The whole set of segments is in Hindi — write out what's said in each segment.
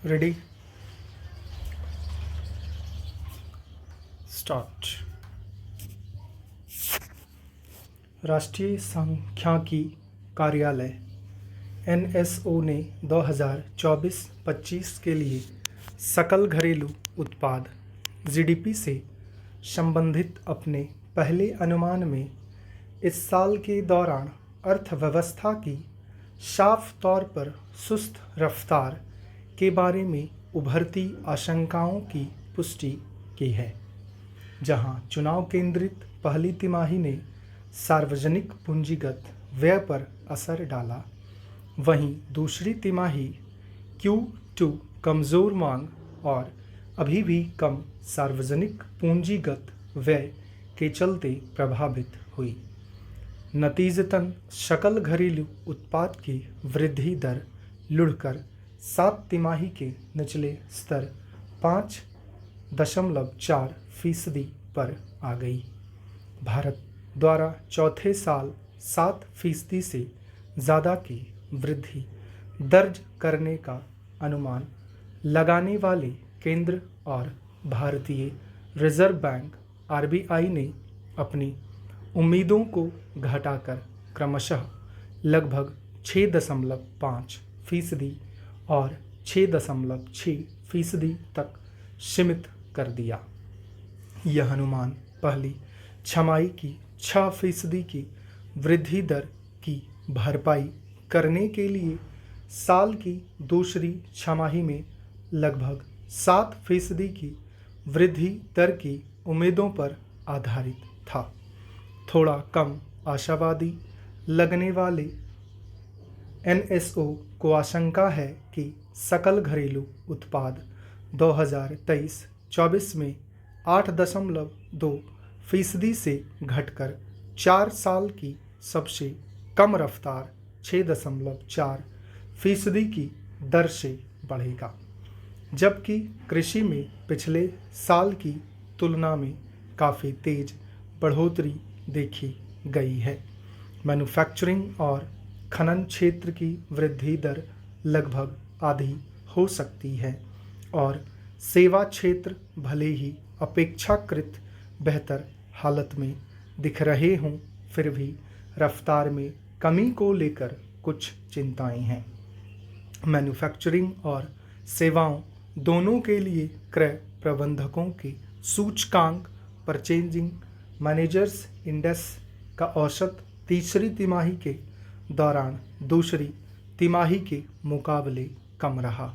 Ready start. राष्ट्रीय सांख्यिकी कार्यालय एनएसओ ने 2024-25 के लिए सकल घरेलू उत्पाद जीडीपी से संबंधित अपने पहले अनुमान में इस साल के दौरान अर्थव्यवस्था की साफ तौर पर सुस्त रफ्तार के बारे में उभरती आशंकाओं की पुष्टि की है। जहां चुनाव केंद्रित पहली तिमाही ने सार्वजनिक पूंजीगत व्यय पर असर डाला, वहीं दूसरी तिमाही Q2 कमज़ोर मांग और अभी भी कम सार्वजनिक पूंजीगत व्यय के चलते प्रभावित हुई। नतीजतन सकल घरेलू उत्पाद की वृद्धि दर लुढ़कर 7 तिमाही के निचले स्तर 5.4% पर आ गई। भारत द्वारा चौथे साल 7% से ज़्यादा की वृद्धि दर्ज करने का अनुमान लगाने वाले केंद्र और भारतीय रिजर्व बैंक RBI ने अपनी उम्मीदों को घटाकर क्रमशः लगभग 6.5% और 6.6% तक सीमित कर दिया। यह अनुमान पहली छमाही की 6% की वृद्धि दर की भरपाई करने के लिए साल की दूसरी छमाही में लगभग 7% की वृद्धि दर की उम्मीदों पर आधारित था। थोड़ा कम आशावादी लगने वाले एनएसओ को आशंका है कि सकल घरेलू उत्पाद 2023-24 में 8.2% से घटकर 4 साल की सबसे कम रफ्तार 6.4% की दर से बढ़ेगा, जबकि कृषि में पिछले साल की तुलना में काफ़ी तेज बढ़ोतरी देखी गई है। मैन्युफैक्चरिंग और खनन क्षेत्र की वृद्धि दर लगभग आधी हो सकती है और सेवा क्षेत्र भले ही अपेक्षाकृत बेहतर हालत में दिख रहे हों, फिर भी रफ्तार में कमी को लेकर कुछ चिंताएं हैं। मैन्युफैक्चरिंग और सेवाओं दोनों के लिए क्रय प्रबंधकों के सूचकांक परचेजिंग मैनेजर्स इंडेक्स का औसत तीसरी तिमाही के दौरान दूसरी तिमाही के मुकाबले कम रहा।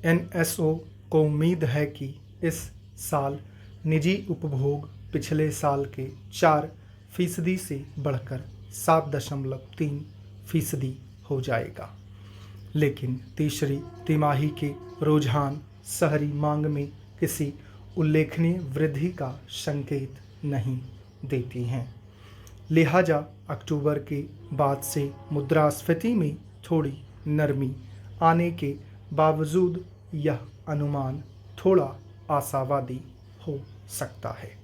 एनएसओ को उम्मीद है कि इस साल निजी उपभोग पिछले साल के 4% से बढ़कर 7.3% हो जाएगा, लेकिन तीसरी तिमाही के रुझान शहरी मांग में किसी उल्लेखनीय वृद्धि का संकेत नहीं देती हैं। लिहाजा अक्टूबर के बाद से मुद्रास्फीति में थोड़ी नरमी आने के बावजूद यह अनुमान थोड़ा आशावादी हो सकता है।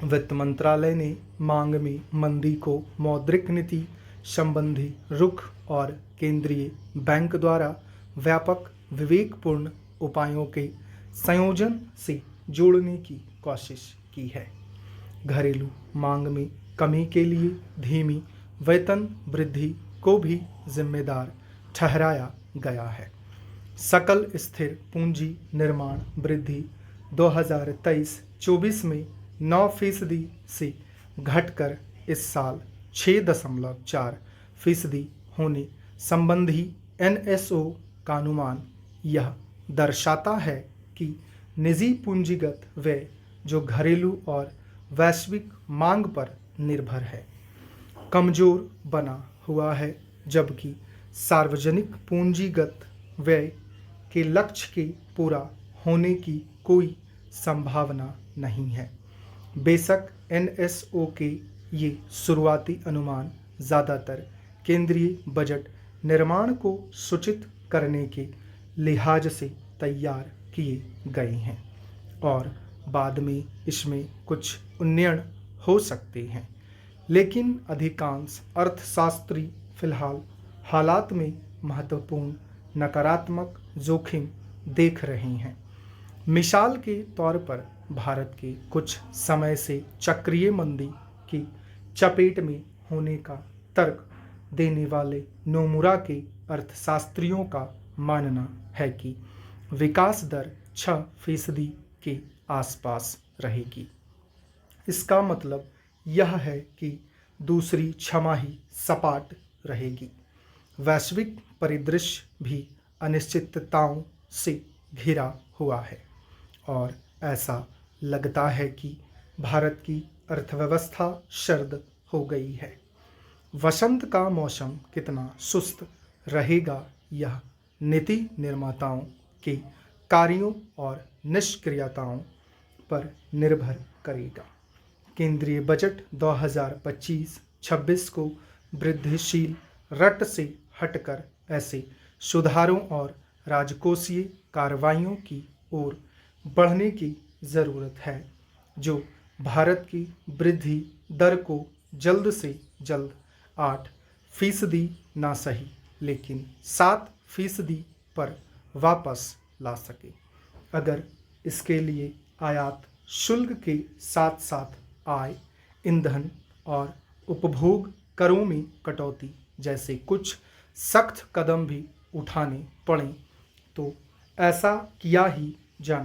वित्त मंत्रालय ने मांग में मंदी को मौद्रिक नीति संबंधी रुख और केंद्रीय बैंक द्वारा व्यापक विवेकपूर्ण उपायों के संयोजन से जोड़ने की कोशिश की है। घरेलू मांग में कमी के लिए धीमी वेतन वृद्धि को भी जिम्मेदार ठहराया गया है। सकल स्थिर पूंजी निर्माण वृद्धि 2023-24 में 9% से घटकर इस साल 6.4% होने संबंधी एनएसओ का अनुमान यह दर्शाता है कि निजी पूंजीगत व्यय, जो घरेलू और वैश्विक मांग पर निर्भर है, कमजोर बना हुआ है, जबकि सार्वजनिक पूंजीगत व्यय के लक्ष्य के पूरा होने की कोई संभावना नहीं है। बेशक एनएसओ के ये शुरुआती अनुमान ज़्यादातर केंद्रीय बजट निर्माण को सूचित करने के लिहाज से तैयार किए गए हैं और बाद में इसमें कुछ उन्नयन हो सकते हैं, लेकिन अधिकांश अर्थशास्त्री फिलहाल हालात में महत्वपूर्ण नकारात्मक जोखिम देख रहे हैं। मिसाल के तौर पर भारत के कुछ समय से चक्रीय मंदी की चपेट में होने का तर्क देने वाले नोमुरा के अर्थशास्त्रियों का मानना है कि विकास दर 6% के आसपास रहेगी। इसका मतलब यह है कि दूसरी छमाही सपाट रहेगी। वैश्विक परिदृश्य भी अनिश्चितताओं से घिरा हुआ है और ऐसा लगता है कि भारत की अर्थव्यवस्था सर्द हो गई है। वसंत का मौसम कितना सुस्त रहेगा यह नीति निर्माताओं के कार्यों और निष्क्रियताओं पर निर्भर करेगा। केंद्रीय बजट 2025-26 को वृद्धिशील रट से हटकर ऐसे सुधारों और राजकोषीय कार्रवाइयों की ओर बढ़ने की ज़रूरत है जो भारत की वृद्धि दर को जल्द से जल्द 8% ना सही लेकिन 7% पर वापस ला सके। अगर इसके लिए आयात शुल्क के साथ साथ आय, ईंधन और उपभोग करों में कटौती जैसे कुछ सख्त कदम भी उठाने पड़ें तो ऐसा किया ही जाना